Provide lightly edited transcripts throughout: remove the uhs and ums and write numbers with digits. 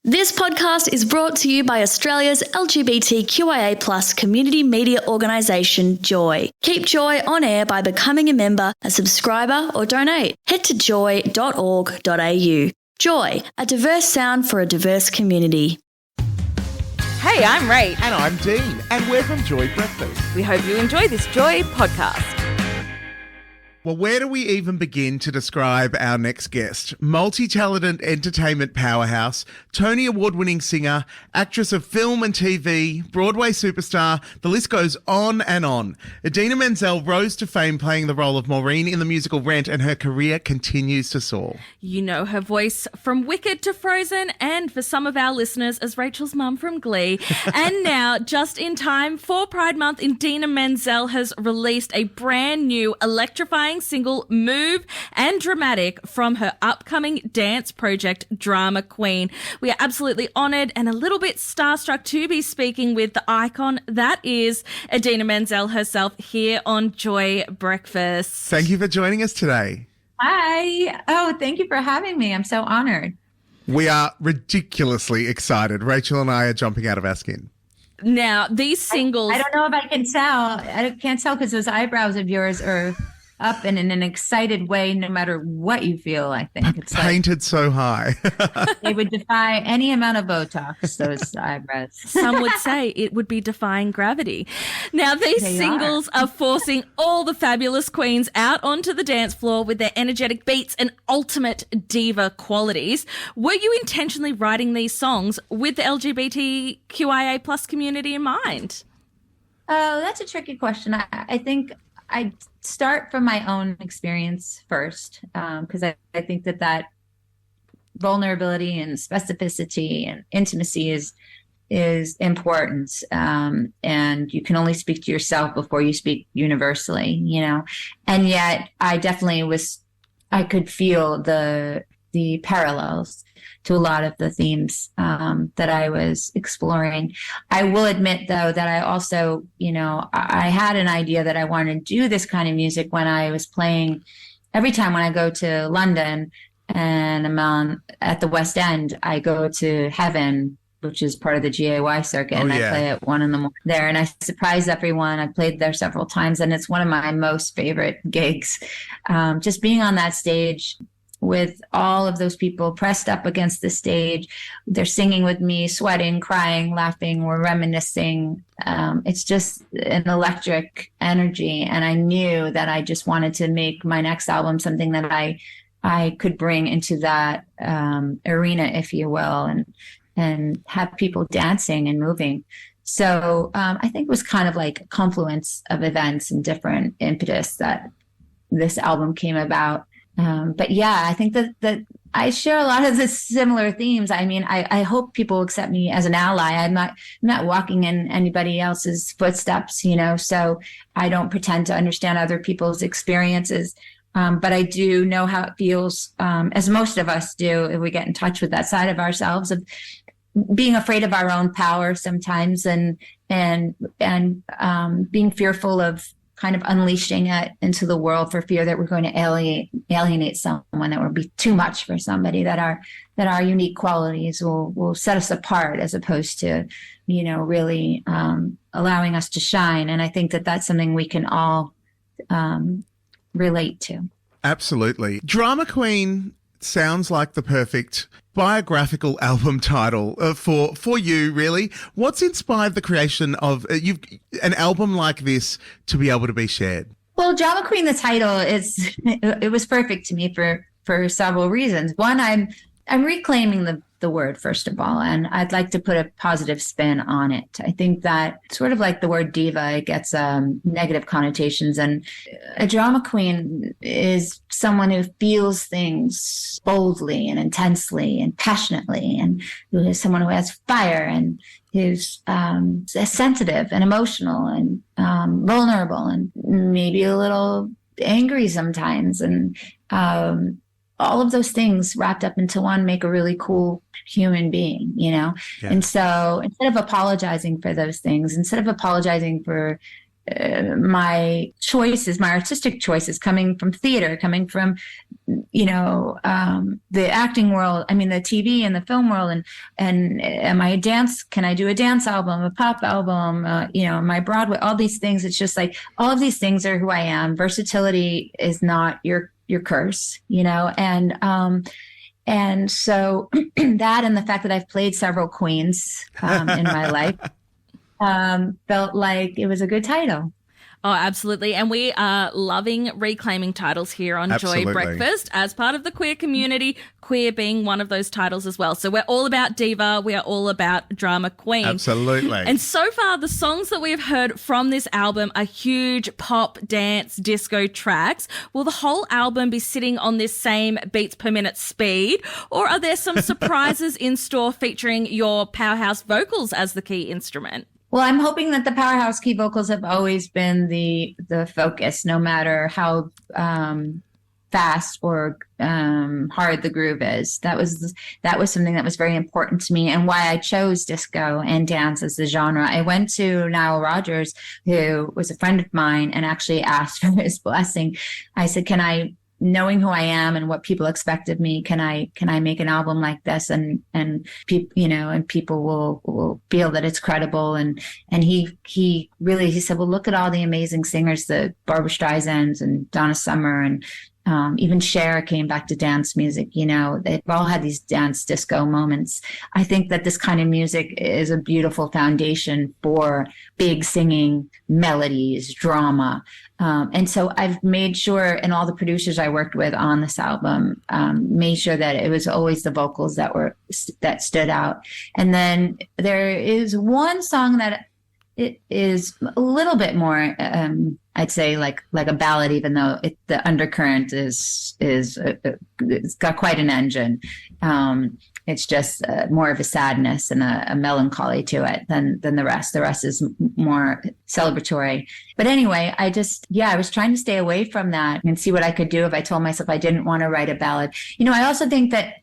This podcast is brought to you by Australia's LGBTQIA+ community media organisation, Joy. Keep Joy on air by becoming a member, a subscriber or donate. Head to joy.org.au. Joy, a diverse sound for a diverse community. Hey, I'm Rach. And I'm Dean, and we're from Joy Breakfast. We hope you enjoy this Joy podcast. Well, where do we even begin to describe our next guest? Multi-talented entertainment powerhouse, Tony Award-winning singer, actress of film and TV, Broadway superstar, the list goes on and on. Idina Menzel rose to fame playing the role of Maureen in the musical Rent, and her career continues to soar. You know her voice from Wicked to Frozen, and for some of our listeners as Rachel's mum from Glee. And now, just in time for Pride Month, Idina Menzel has released a brand new electrifying single, Move and Dramatic, from her upcoming dance project, Drama Queen. We are absolutely honoured and a little bit starstruck to be speaking with the icon that is Idina Menzel herself here on Joy Breakfast. Thank you for joining us today. Hi. Oh, thank you for having me. I'm so honored. We are ridiculously excited. Rachel and I are jumping out of our skin. Now, these singles... I don't know if I can tell. I can't tell because those eyebrows of yours are up and in an excited way no matter what you feel, I think. It's painted so high. They would defy any amount of Botox, those eyebrows. Some would say it would be defying gravity. Now, these singles are forcing all the fabulous queens out onto the dance floor with their energetic beats and ultimate diva qualities. Were you intentionally writing these songs with the LGBTQIA+ community in mind? Oh, that's a tricky question. I think I start from my own experience first, because I think that vulnerability and specificity and intimacy is important, and you can only speak to yourself before you speak universally, you know. And yet, I definitely I could feel the parallels to a lot of the themes that I was exploring. I will admit, though, that I also, I had an idea that I wanted to do this kind of music when I was playing. Every time when I go to London and I'm at the West End, I go to Heaven, which is part of the GAY circuit, and I play at 1 a.m. there, and I surprise everyone. I played there several times, and it's one of my most favorite gigs. Just being on that stage with all of those people pressed up against the stage. They're singing with me, sweating, crying, laughing, we're reminiscing. It's just an electric energy. And I knew that I just wanted to make my next album something that I could bring into that arena, if you will, and have people dancing and moving. So I think it was kind of like a confluence of events and different impetus that this album came about. But yeah, I think that I share a lot of the similar themes. I mean, I hope people accept me as an ally. I'm not walking in anybody else's footsteps, so I don't pretend to understand other people's experiences. But I do know how it feels, as most of us do, if we get in touch with that side of ourselves, of being afraid of our own power sometimes, and being fearful of kind of unleashing it into the world for fear that we're going to alienate someone, that would be too much for somebody, that our unique qualities will set us apart, as opposed to, really allowing us to shine. And I think that that's something we can all relate to. Absolutely. Drama Queen sounds like the perfect biographical album title for you, really. What's inspired the creation of an album like this to be able to be shared? Well, Drama Queen, the title, it was perfect to me for several reasons. One, I'm reclaiming the word, first of all, and I'd like to put a positive spin on it. I think that sort of like the word diva, it gets negative connotations, and a drama queen is someone who feels things boldly and intensely and passionately, and who is someone who has fire and who's sensitive and emotional and vulnerable and maybe a little angry sometimes, and all of those things wrapped up into one make a really cool human being, Yeah. And so instead of apologizing for those things, instead of apologizing for my choices, my artistic choices, coming from theater, coming from, the acting world, the TV and the film world, and am I a dance? Can I do a dance album, a pop album, my Broadway, all these things. It's just like, all of these things are who I am. Versatility is not your curse, and so that, and the fact that I've played several queens in my life, felt like it was a good title. Oh, absolutely. And we are loving reclaiming titles here on Absolutely. Joy Breakfast as part of the queer community, queer being one of those titles as well. So we're all about diva. We are all about drama queen. Absolutely. And so far, the songs that we have heard from this album are huge pop, dance, disco tracks. Will the whole album be sitting on this same beats per minute speed? Or are there some surprises in store featuring your powerhouse vocals as the key instrument? Well, I'm hoping that the powerhouse key vocals have always been the focus, no matter how fast or hard the groove is. That was something that was very important to me, and why I chose disco and dance as the genre. I went to Nile Rodgers, who was a friend of mine, and actually asked for his blessing. I said, "Can I?" Knowing who I am and what people expect of me, can I make an album like this, and people will feel that it's credible, and he said, well, look at all the amazing singers, the Barbra Streisands and Donna Summer, and even Cher came back to dance music. They've all had these dance disco moments. I think that this kind of music is a beautiful foundation for big singing, melodies, drama. And so I've made sure, and all the producers I worked with on this album made sure that it was always the vocals that stood out. And then there is one song that it is a little bit more, I'd say like a ballad, even though the undercurrent is it's got quite an engine. It's just more of a sadness and a melancholy to it than the rest. The rest is more celebratory. But anyway, I was trying to stay away from that and see what I could do if I told myself I didn't want to write a ballad. I also think that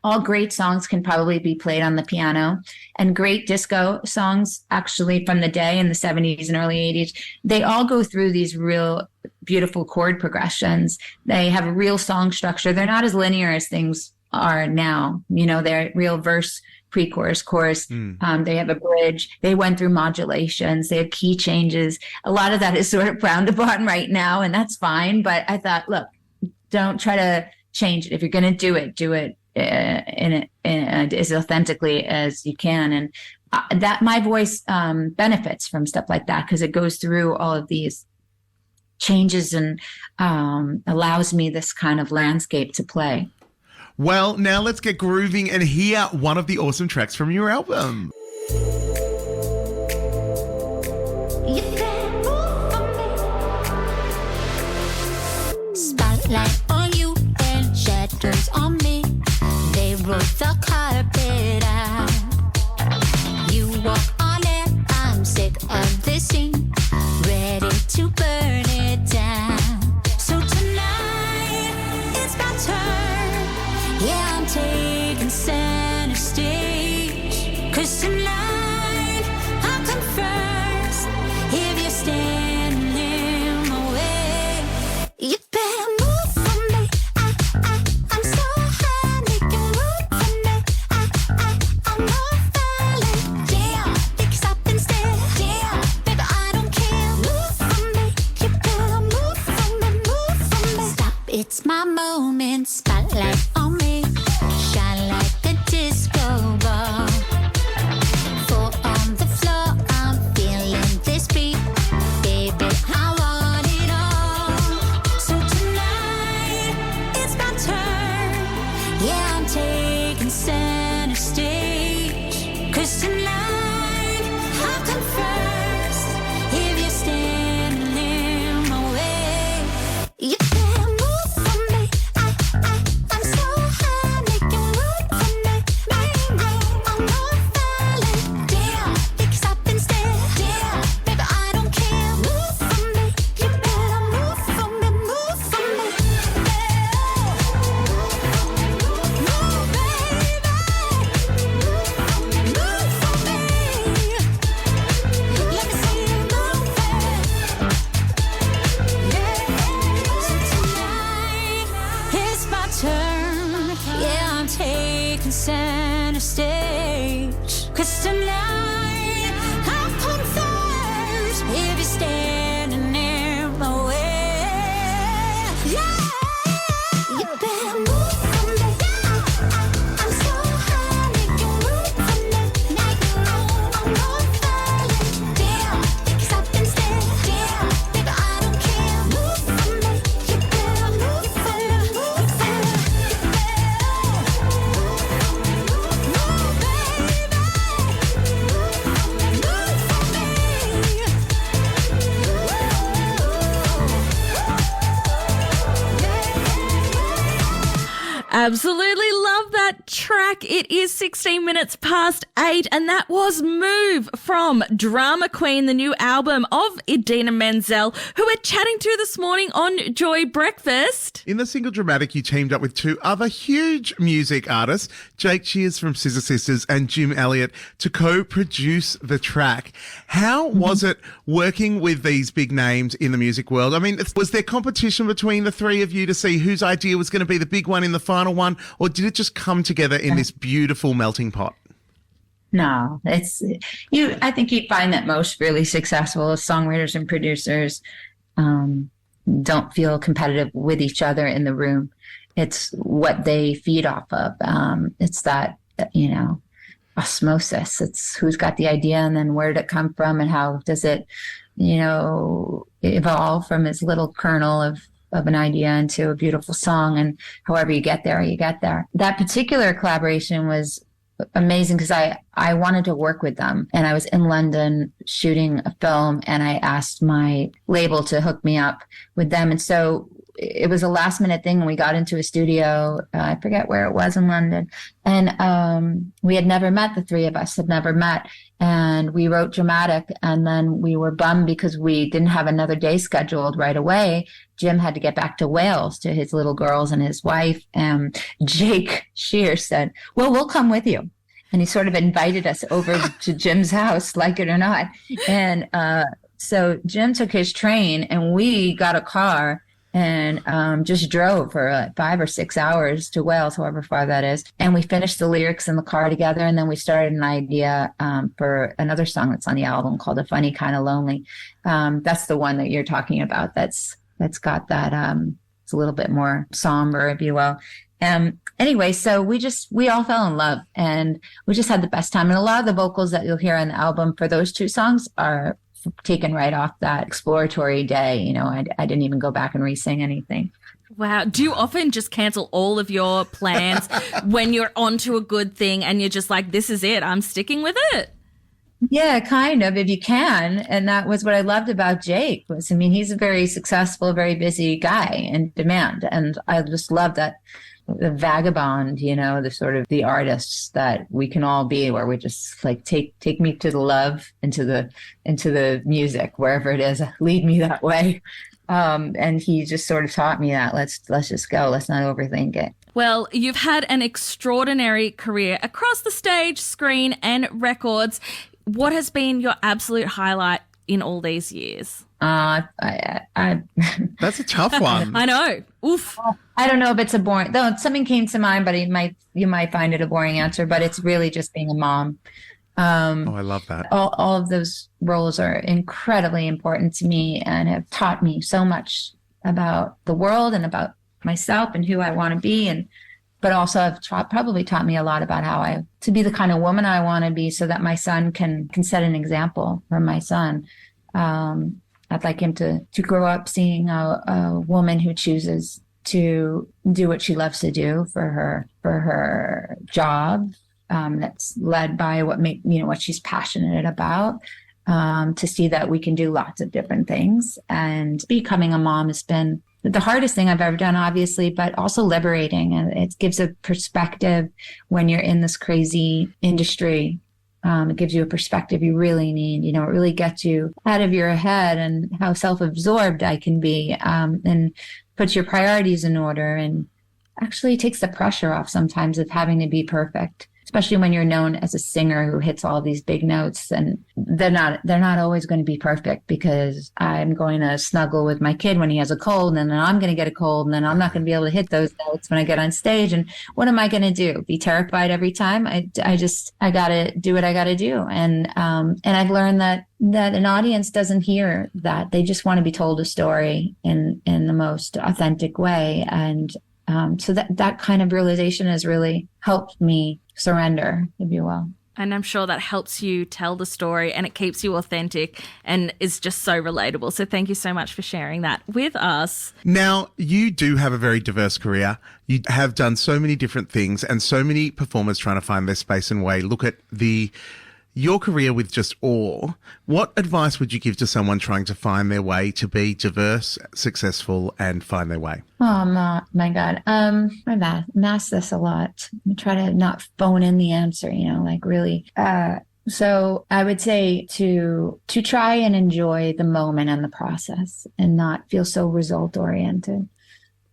all great songs can probably be played on the piano, and great disco songs actually from the day in the 70s and early 80s, they all go through these real beautiful chord progressions. They have a real song structure. They're not as linear as things are now. They're real verse, pre-chorus, chorus. They have a bridge. They went through modulations. They have key changes. A lot of that is sort of frowned upon right now, and that's fine. But I thought, look, don't try to change it. If you're going to do it in as authentically as you can. And that my voice benefits from stuff like that, because it goes through all of these changes and allows me this kind of landscape to play. Well, now let's get grooving and hear one of the awesome tracks from your album. Spotlight on you and shadows on me. They roll the carpet out. You walk on it, I'm sick of this scene. Ready to burn it down. So tonight, it's my turn. Yeah, I'm taking center stage. 'Cause tonight, I'll come first. If you're standing in my way, you better move for me. I'm so high, make you move for me. I'm not falling down. Think stop and stare down. Baby, I don't care. Move for me. You better move for me. Stop, it's my moment. Spotlight on me. Shine like a disco ball. Foot on the floor, I'm feeling this beat. Baby, I want it all. So tonight, it's my turn. Yeah, I'm taking center stage. 'Cause tonight I'll come first if you're standing in my way. Yeah, you better move from me. I'm so high, make you move from me. Now you know I'm not falling down. Stop and stare down, baby, I don't care. Move from me, you better move from me. Move from me, you better move, baby. Absolutely love that track. It is 16 minutes past 8, and that was Move from Drama Queen, the new album of Idina Menzel, who we're chatting to this morning on Joy Breakfast. In the single Dramatic, you teamed up with two other huge music artists, Jake Shears from Scissor Sisters and Jim Elliott, to co-produce the track. How was it working with these big names in the music world? I mean, was there competition between the three of you to see whose idea was going to be the big one in the final one, or did it just come together in this beautiful melting pot? No, it's you. I think you find that most really successful songwriters and producers don't feel competitive with each other in the room. It's what they feed off of. It's that, osmosis. It's who's got the idea and then where did it come from and how does it, evolve from its little kernel of an idea into a beautiful song. And however you get there, you get there. That particular collaboration was amazing because I wanted to work with them, and I was in London shooting a film, and I asked my label to hook me up with them. And so it was a last minute thing. We got into a studio. I forget where it was in London. And we had never met. The three of us had never met. And we wrote Dramatic. And then we were bummed because we didn't have another day scheduled right away. Jim had to get back to Wales to his little girls and his wife. And Jake Shears said, well, we'll come with you. And he sort of invited us over to Jim's house, like it or not. And so Jim took his train and we got a car and just drove for like 5 or 6 hours to Wales, however far that is. And we finished the lyrics in the car together. And then we started an idea for another song that's on the album called A Funny Kind of Lonely. That's the one that you're talking about. That's got that, it's a little bit more somber, if you will. Anyway, so we all fell in love and we just had the best time. And a lot of the vocals that you'll hear on the album for those two songs are taken right off that exploratory day. I didn't even go back and re-sing anything. Wow. Do you often just cancel all of your plans when you're onto a good thing and you're just like, this is it, I'm sticking with it? Yeah, kind of, if you can. And that was what I loved about Jake he's a very successful, very busy guy in demand. And I just love that the vagabond, the sort of the artists that we can all be, where we just like take me to the love, into the music, wherever it is, lead me that way. And he just sort of taught me that let's just go, let's not overthink it. Well, you've had an extraordinary career across the stage, screen, and records. What has been your absolute highlight in all these years? That's a tough one. I know. Oof. I don't know if it's a boring, though something came to mind, but you might find it a boring answer, but it's really just being a mom. I love that. All of those roles are incredibly important to me and have taught me so much about the world and about myself and who I want to be. But also have probably taught me a lot about to be the kind of woman I want to be so that my son can set an example for my son. I'd like him to grow up seeing a woman who chooses to do what she loves to do for her job, that's led by what she's passionate about, to see that we can do lots of different things. And becoming a mom has been the hardest thing I've ever done, obviously, but also liberating. And it gives a perspective when you're in this crazy industry. It gives you a perspective you really need. It really gets you out of your head and how self-absorbed I can be, and puts your priorities in order and actually takes the pressure off sometimes of having to be perfect. especially when you're known as a singer who hits all these big notes, and they're not always going to be perfect, because I'm going to snuggle with my kid when he has a cold, and then I'm going to get a cold, and then I'm not going to be able to hit those notes when I get on stage. And what am I going to do? Be terrified every time? I got to do what I got to do. And I've learned that an audience doesn't hear that. They just want to be told a story in the most authentic way. And so that kind of realization has really helped me surrender, if you will. And I'm sure that helps you tell the story, and it keeps you authentic and is just so relatable. So thank you so much for sharing that with us. Now, you do have a very diverse career. You have done so many different things, and so many performers trying to find their space and way. Look at your career with just awe. What advice would you give to someone trying to find their way to be diverse, successful, and find their way? Oh my God. I'm asked this a lot. I try to not phone in the answer, like really. So I would say to try and enjoy the moment and the process, and not feel so result oriented.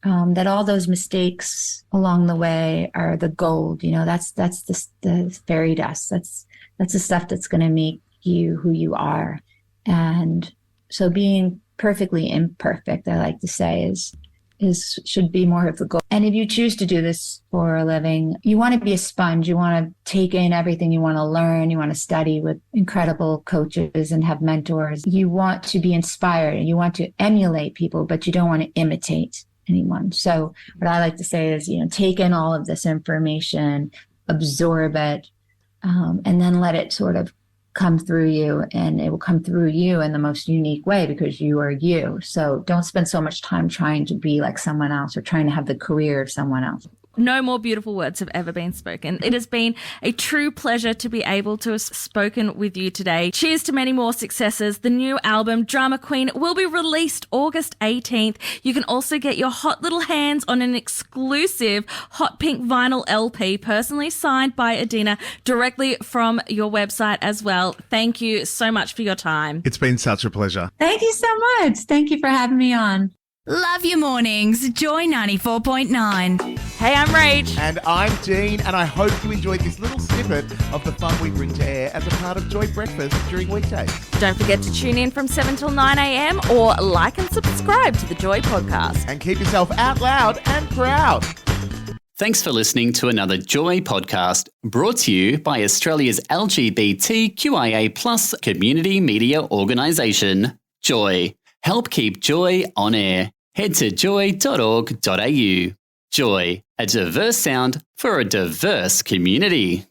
That all those mistakes along the way are the gold. That's the fairy dust. That's the stuff that's going to make you who you are. And so being perfectly imperfect, I like to say, should be more of the goal. And if you choose to do this for a living, you want to be a sponge. You want to take in everything. You want to learn. You want to study with incredible coaches and have mentors. You want to be inspired. You want to emulate people, but you don't want to imitate anyone. So what I like to say is, take in all of this information, absorb it, and then let it sort of come through you, and it will come through you in the most unique way, because you are you. So don't spend so much time trying to be like someone else or trying to have the career of someone else. No more beautiful words have ever been spoken. It has been a true pleasure to be able to have spoken with you today. Cheers to many more successes. The new album, Drama Queen, will be released August 18th. You can also get your hot little hands on an exclusive hot pink vinyl LP, personally signed by Idina, directly from your website as well. Thank you so much for your time. It's been such a pleasure. Thank you so much. Thank you for having me on. Love your mornings. Joy 94.9. Hey, I'm Rach. And I'm Dean, and I hope you enjoyed this little snippet of the fun we bring to air as a part of Joy Breakfast during weekdays. Don't forget to tune in from 7 till 9 a.m. or like and subscribe to the Joy podcast. And keep yourself out loud and proud. Thanks for listening to another Joy podcast, brought to you by Australia's LGBTQIA+ community media organisation, Joy. Help keep Joy on air. Head to joy.org.au. Joy, a diverse sound for a diverse community.